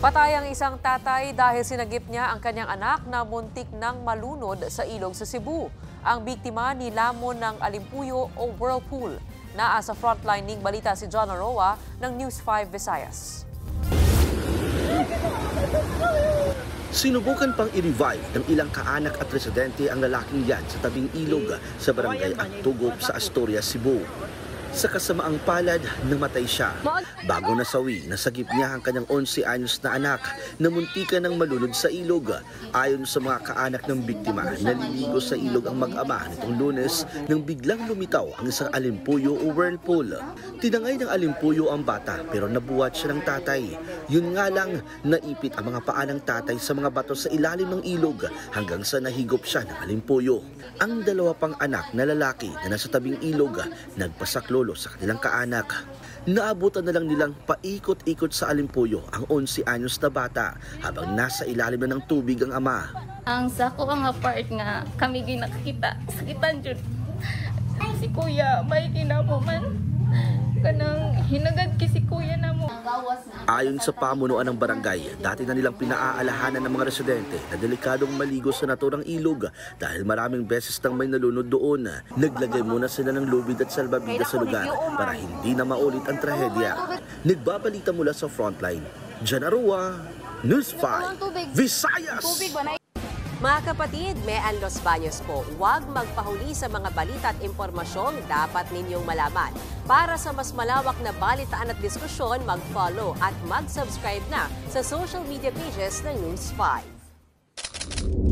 Patay ang isang tatay dahil sinagip niya ang kanyang anak na muntik nang malunod sa ilog sa Cebu. Ang biktima nilamon ng alimpuyo o whirlpool. Naasa frontline ning balita si John Aroa ng News 5 Visayas. Sinubukan pang i-revive ng ilang kaanak at residente ang lalaking yan sa tabing ilog sa barangay Agtugop sa Asturias, Cebu. Sa kasamaang palad, namatay siya. Bago nasawi, nasagip niya ang kanyang 11 anyos na anak na muntikan ng malunod sa ilog. Ayon sa mga kaanak ng biktima, naliligo sa ilog ang mag-ama nitong Lunes nang biglang lumitaw ang isang alimpuyo o whirlpool. Tinangay ng alimpuyo ang bata pero nabuhat siya ng tatay. Yun nga lang, naipit ang mga paa ng tatay sa mga bato sa ilalim ng ilog hanggang sa nahigop siya ng alimpuyo. Ang dalawa pang anak na lalaki na nasa tabing ilog, nagpasaklolo sa kanilang kaanak. Naabutan na lang nilang paikot-ikot sa alimpuyo ang 11 anyos na bata habang nasa ilalim na ng tubig ang ama. Ang sako ang part nga kami ginakita sakitan jud si kuya may kinamo man kanang hinagad ki si kuya namo. Ayon sa pamunuan ng barangay, dati na nilang pinaaalahanan ng mga residente na delikadong maligo sa naturang ilog dahil maraming beses nang may nalunod doon. Naglagay muna sila ng lubid at salbabida sa lugar para hindi na maulit ang trahedya. Nagbabalita mula sa frontline, John Aroa, News 5 Visayas. Mga kapatid, Mean Los Baños po, huwag magpahuli sa mga balita at impormasyong dapat ninyong malaman. Para sa mas malawak na balitaan at diskusyon, mag-follow at mag-subscribe na sa social media pages ng News 5.